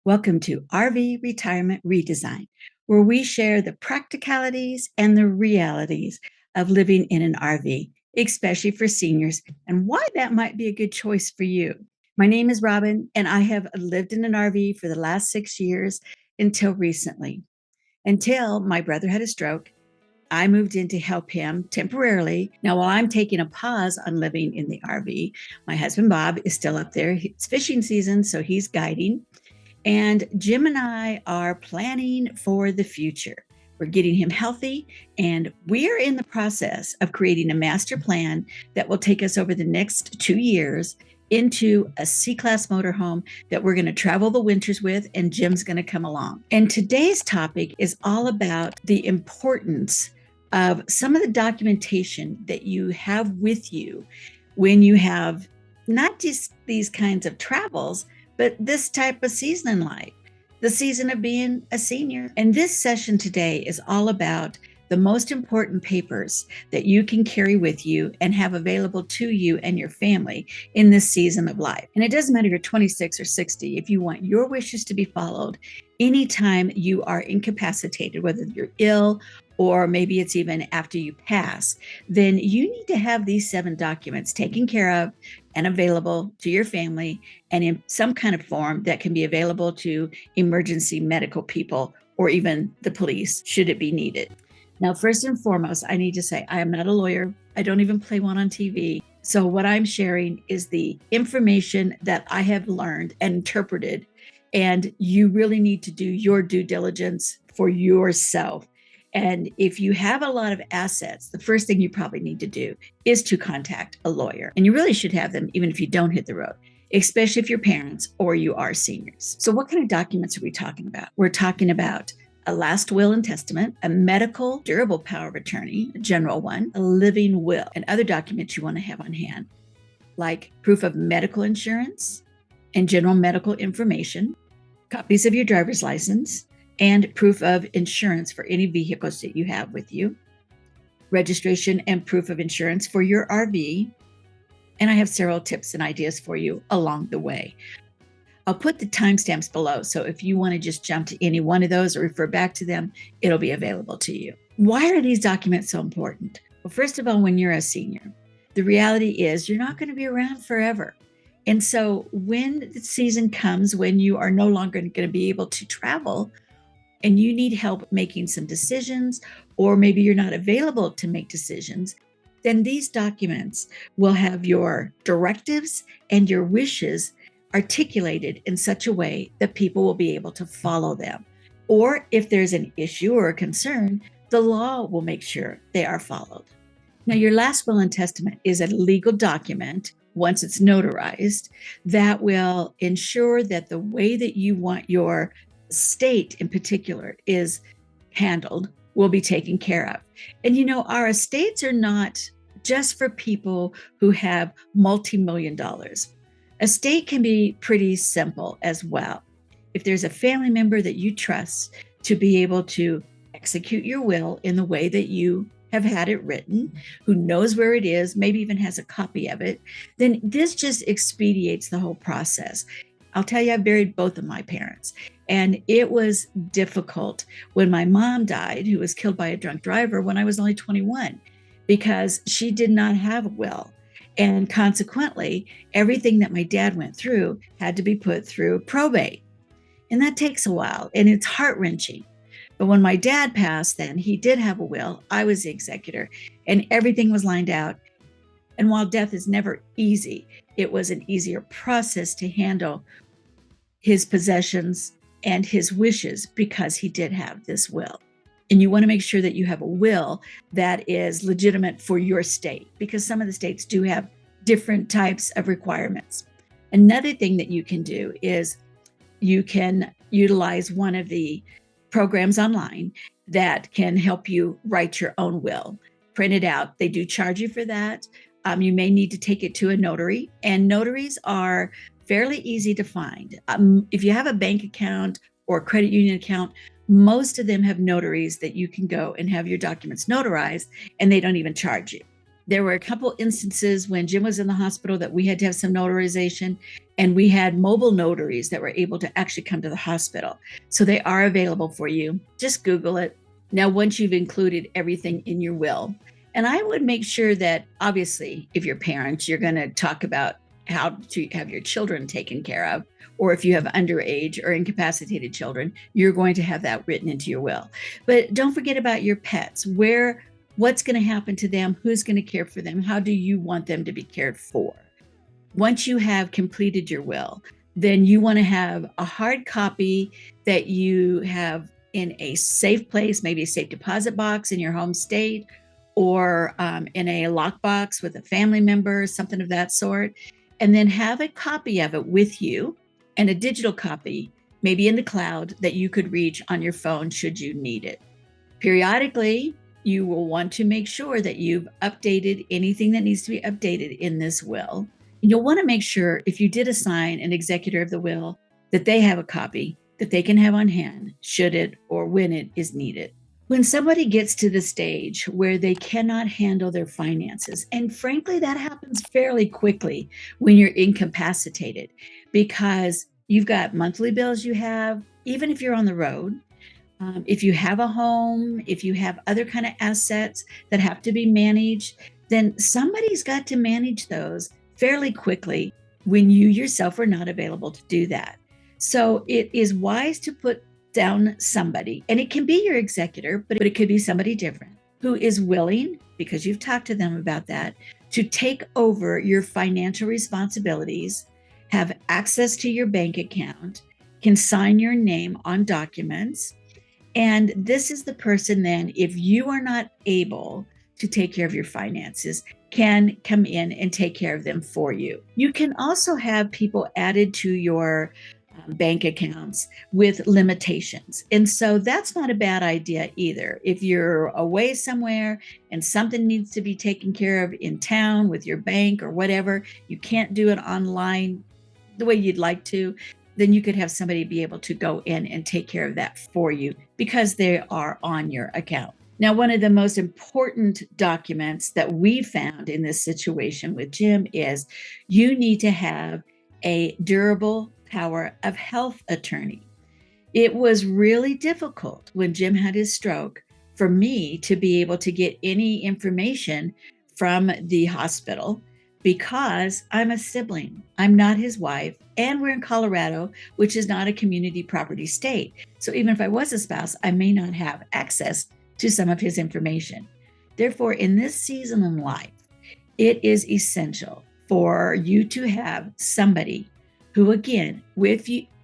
Welcome to RV Retirement Redesign, where we share the practicalities and the realities of living in an RV, especially for seniors, and why that might be a good choice for you. My name is Robin, and I have lived in an RV for the last 6 years until recently. Until my brother had a stroke, I moved in to help him temporarily. Now, while I'm taking a pause on living in the RV, my husband Bob is still up there. It's fishing season, so he's guiding. And Jim and I are planning for the future. We're getting him healthy, and we are in the process of creating a master plan that will take us over the next 2 years into a C-Class motorhome that we're going to travel the winters with, and Jim's going to come along. And today's topic is all about the importance of some of the documentation that you have with you when you have not just these kinds of travels, but this type of season in life, the season of being a senior. And this session today is all about the most important papers that you can carry with you and have available to you and your family in this season of life. And it doesn't matter if you're 26 or 60, if you want your wishes to be followed, anytime you are incapacitated, whether you're ill or maybe it's even after you pass, then you need to have these 7 documents taken care of and available to your family and in some kind of form that can be available to emergency medical people or even the police should it be needed. Now, first and foremost, I need to say I am not a lawyer. I don't even play one on TV. So what I'm sharing is the information that I have learned and interpreted, and you really need to do your due diligence for yourself. And if you have a lot of assets, the first thing you probably need to do is to contact a lawyer. And you really should have them even if you don't hit the road, especially if you're parents or you are seniors. So what kind of documents are we talking about? We're talking about a last will and testament, a medical durable power of attorney, a general one, a living will, and other documents you want to have on hand, like proof of medical insurance and general medical information, copies of your driver's license, and proof of insurance for any vehicles that you have with you, registration and proof of insurance for your RV, and I have several tips and ideas for you along the way. I'll put the timestamps below, so if you want to just jump to any one of those or refer back to them, it'll be available to you. Why are these documents so important? Well, first of all, when you're a senior, the reality is you're not going to be around forever. And so when the season comes when you are no longer going to be able to travel, and you need help making some decisions, or maybe you're not available to make decisions, then these documents will have your directives and your wishes articulated in such a way that people will be able to follow them. Or if there's an issue or a concern, the law will make sure they are followed. Now, your last will and testament is a legal document, once it's notarized, that will ensure that the way that you want your estate in particular is handled will be taken care of. And our estates are not just for people who have multi-million dollars. Estate can be pretty simple as well. If there's a family member that you trust to be able to execute your will in the way that you have had it written, who knows where it is, maybe even has a copy of it, then this just expedites the whole process. I'll tell you, I buried both of my parents. And it was difficult when my mom died, who was killed by a drunk driver when I was only 21, because she did not have a will. And consequently, everything that my dad went through had to be put through probate. And that takes a while, and it's heart-wrenching. But when my dad passed, then he did have a will. I was the executor, and everything was lined out. And while death is never easy, it was an easier process to handle his possessions and his wishes because he did have this will. And you want to make sure that you have a will that is legitimate for your state, because some of the states do have different types of requirements. Another thing that you can do is you can utilize one of the programs online that can help you write your own will. Print it out. They do charge you for that. You may need to take it to a notary, and notaries are fairly easy to find. If you have a bank account or a credit union account, most of them have notaries that you can go and have your documents notarized, and they don't even charge you. There were a couple instances when Jim was in the hospital that we had to have some notarization, and we had mobile notaries that were able to actually come to the hospital. So they are available for you. Just Google it. Now, once you've included everything in your will, and I would make sure that obviously, if you're parents, you're going to talk about how to have your children taken care of, or if you have underage or incapacitated children, you're going to have that written into your will. But don't forget about your pets. What's going to happen to them? Who's going to care for them? How do you want them to be cared for? Once you have completed your will, then you want to have a hard copy that you have in a safe place, maybe a safe deposit box in your home state, or in a lockbox with a family member, something of that sort. And then have a copy of it with you, and a digital copy, maybe in the cloud, that you could reach on your phone should you need it. Periodically, you will want to make sure that you've updated anything that needs to be updated in this will. You'll want to make sure, if you did assign an executor of the will, that they have a copy that they can have on hand should it or when it is needed. When somebody gets to the stage where they cannot handle their finances, and frankly, that happens fairly quickly when you're incapacitated, because you've got monthly bills you have, even if you're on the road. If you have a home, if you have other kind of assets that have to be managed, then somebody's got to manage those fairly quickly when you yourself are not available to do that. So it is wise to put down somebody, and it can be your executor, but it could be somebody different, who is willing, because you've talked to them about that, to take over your financial responsibilities, have access to your bank account, can sign your name on documents. And this is the person then, if you are not able to take care of your finances, can come in and take care of them for you. You can also have people added to your bank accounts with limitations. And so that's not a bad idea either. If you're away somewhere and something needs to be taken care of in town with your bank or whatever, you can't do it online the way you'd like to, then you could have somebody be able to go in and take care of that for you because they are on your account. Now, one of the most important documents that we found in this situation with Jim is you need to have a durable power of health attorney. It was really difficult when Jim had his stroke for me to be able to get any information from the hospital because I'm a sibling. I'm not his wife, and we're in Colorado, which is not a community property state. So even if I was a spouse, I may not have access to some of his information. Therefore, in this season in life, it is essential for you to have somebody who, again,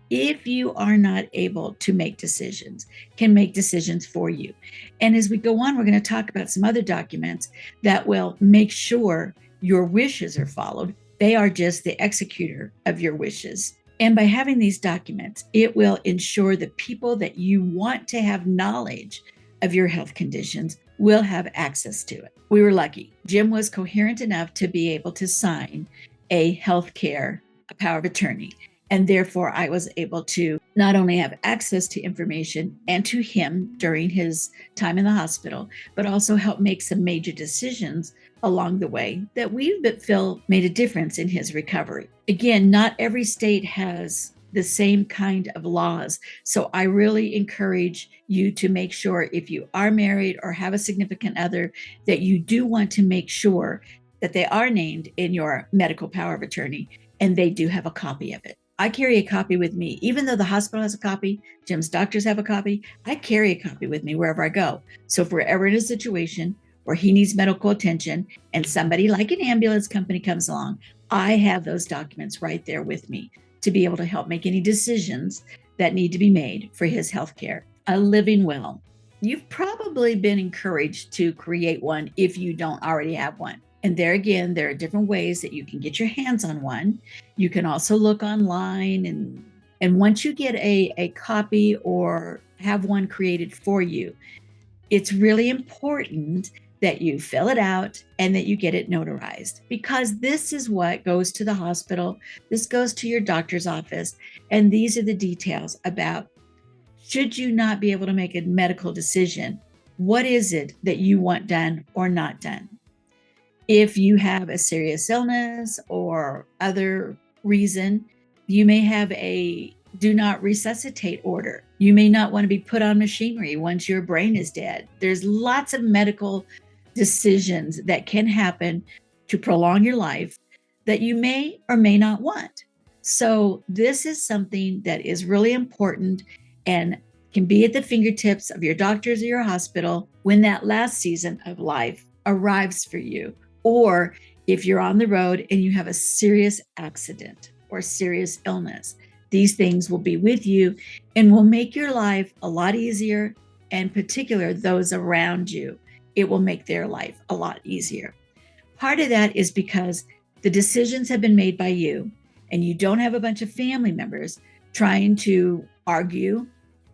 if you are not able to make decisions, can make decisions for you. And as we go on, we're going to talk about some other documents that will make sure your wishes are followed. They are just the executor of your wishes. And by having these documents, it will ensure the people that you want to have knowledge of your health conditions will have access to it. We were lucky. Jim was coherent enough to be able to sign a healthcare power of attorney. And therefore, I was able to not only have access to information and to him during his time in the hospital, but also help make some major decisions along the way that we feel made a difference in his recovery. Again, not every state has the same kind of laws. So I really encourage you to make sure, if you are married or have a significant other, that you do want to make sure that they are named in your medical power of attorney and they do have a copy of it. I carry a copy with me. Even though the hospital has a copy, Jim's doctors have a copy, I carry a copy with me wherever I go. So if we're ever in a situation where he needs medical attention and somebody like an ambulance company comes along, I have those documents right there with me to be able to help make any decisions that need to be made for his health care. A living will. You've probably been encouraged to create one if you don't already have one. And there again, there are different ways that you can get your hands on one. You can also look online, and once you get a copy or have one created for you, it's really important that you fill it out and that you get it notarized, because this is what goes to the hospital. This goes to your doctor's office. And these are the details about, should you not be able to make a medical decision, what is it that you want done or not done? If you have a serious illness or other reason, you may have a do not resuscitate order. You may not want to be put on machinery once your brain is dead. There's lots of medical decisions that can happen to prolong your life that you may or may not want. So, this is something that is really important and can be at the fingertips of your doctors or your hospital when that last season of life arrives for you. Or if you're on the road and you have a serious accident or serious illness, these things will be with you and will make your life a lot easier, and particular those around you. It will make their life a lot easier. Part of that is because the decisions have been made by you, and you don't have a bunch of family members trying to argue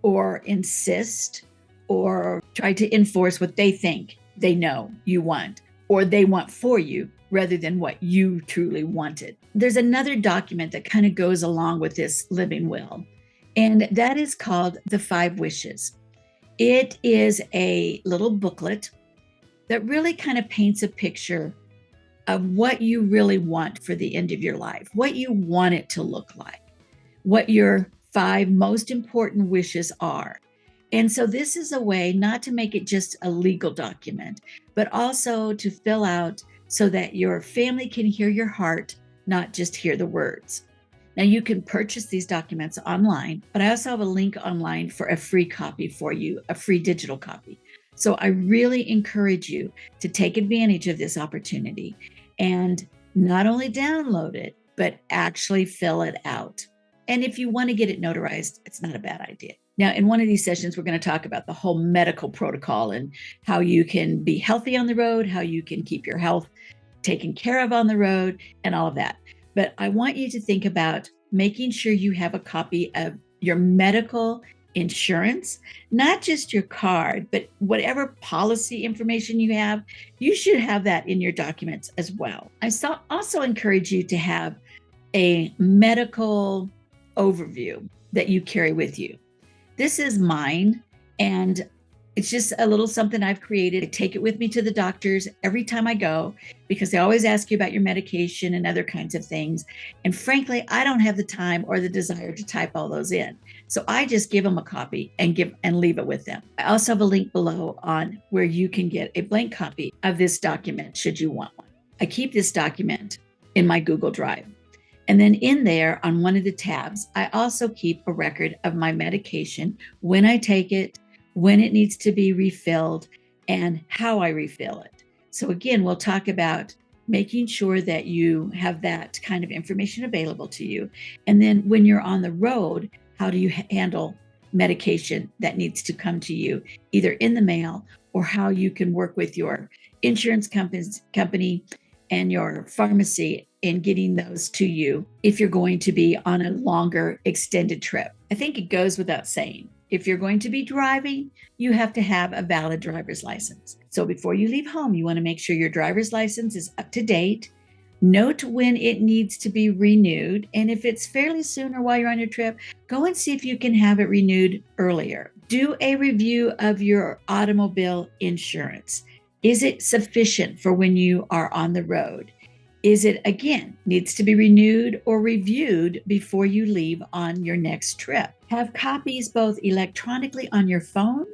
or insist or try to enforce what they think they know you want or they want for you rather than what you truly wanted. There's another document that kind of goes along with this living will, and that is called the 5 Wishes. It is a little booklet that really kind of paints a picture of what you really want for the end of your life, what you want it to look like, what your 5 most important wishes are. And so this is a way not to make it just a legal document, but also to fill out so that your family can hear your heart, not just hear the words. Now, you can purchase these documents online, but I also have a link online for a free copy for you, a free digital copy. So I really encourage you to take advantage of this opportunity and not only download it, but actually fill it out. And if you want to get it notarized, it's not a bad idea. Now, in one of these sessions, we're going to talk about the whole medical protocol and how you can be healthy on the road, how you can keep your health taken care of on the road, and all of that. But I want you to think about making sure you have a copy of your medical insurance, not just your card, but whatever policy information you have, you should have that in your documents as well. I also encourage you to have a medical overview that you carry with you. This is mine, and it's just a little something I've created. I take it with me to the doctors every time I go because they always ask you about your medication and other kinds of things. And frankly, I don't have the time or the desire to type all those in. So I just give them a copy and leave it with them. I also have a link below on where you can get a blank copy of this document should you want one. I keep this document in my Google Drive. And then in there on one of the tabs, I also keep a record of my medication, when I take it, when it needs to be refilled, and how I refill it. So again, we'll talk about making sure that you have that kind of information available to you. And then when you're on the road, how do you handle medication that needs to come to you, either in the mail or how you can work with your insurance company and your pharmacy in getting those to you if you're going to be on a longer extended trip. I think it goes without saying, if you're going to be driving, you have to have a valid driver's license. So before you leave home, you want to make sure your driver's license is up to date. Note when it needs to be renewed. And if it's fairly soon or while you're on your trip, go and see if you can have it renewed earlier. Do a review of your automobile insurance. Is it sufficient for when you are on the road? Is it, again, needs to be renewed or reviewed before you leave on your next trip? Have copies both electronically on your phone,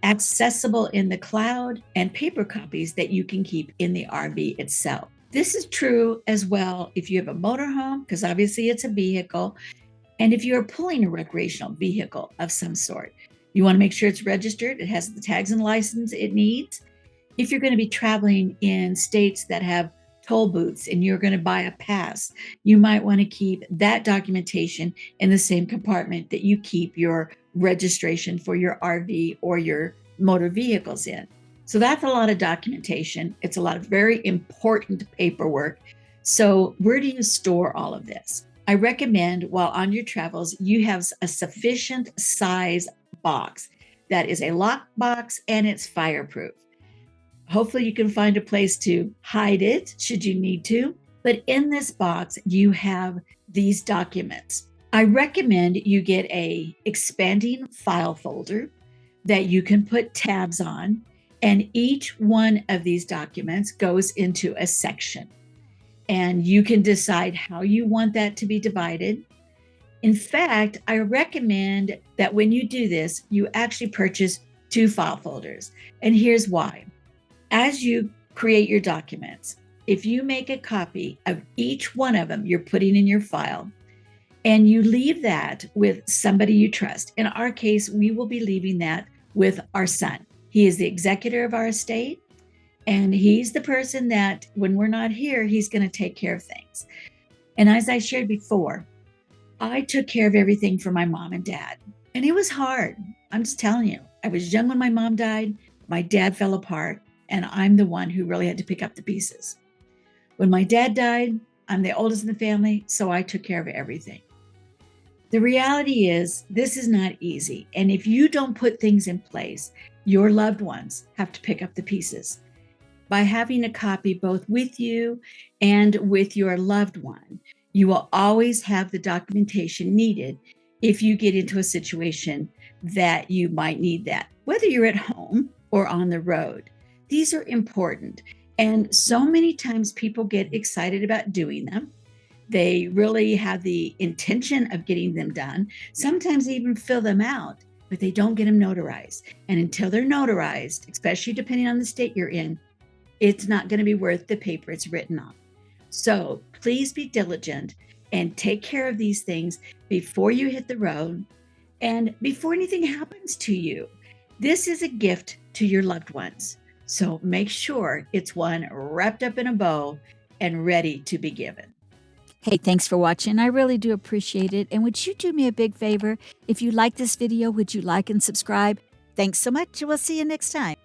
accessible in the cloud, and paper copies that you can keep in the RV itself. This is true as well if you have a motorhome, because obviously it's a vehicle, and if you're pulling a recreational vehicle of some sort. You want to make sure it's registered, it has the tags and license it needs. If you're going to be traveling in states that have toll booths and you're going to buy a pass, you might want to keep that documentation in the same compartment that you keep your registration for your RV or your motor vehicles in. So that's a lot of documentation. It's a lot of very important paperwork. So where do you store all of this? I recommend while on your travels, you have a sufficient size box that is a lock box and it's fireproof. Hopefully you can find a place to hide it should you need to. But in this box, you have these documents. I recommend you get a expanding file folder that you can put tabs on. And each one of these documents goes into a section. And you can decide how you want that to be divided. In fact, I recommend that when you do this, you actually purchase 2 file folders. And here's why. As you create your documents, if you make a copy of each one of them you're putting in your file, and you leave that with somebody you trust. In our case, we will be leaving that with our son. He is the executor of our estate, and he's the person that when we're not here, he's going to take care of things. And as I shared before, I took care of everything for my mom and dad, and it was hard. I'm just telling you, I was young when my mom died, my dad fell apart, and I'm the one who really had to pick up the pieces. When my dad died, I'm the oldest in the family, so I took care of everything. The reality is, this is not easy. And if you don't put things in place, your loved ones have to pick up the pieces. By having a copy both with you and with your loved one, you will always have the documentation needed if you get into a situation that you might need that, whether you're at home or on the road. These are important. And so many times people get excited about doing them. They really have the intention of getting them done. Sometimes they even fill them out, but they don't get them notarized. And until they're notarized, especially depending on the state you're in, it's not going to be worth the paper it's written on. So please be diligent and take care of these things before you hit the road and before anything happens to you. This is a gift to your loved ones. So make sure it's one wrapped up in a bow and ready to be given. Hey, thanks for watching. I really do appreciate it. And would you do me a big favor? If you like this video, would you like and subscribe? Thanks so much. We'll see you next time.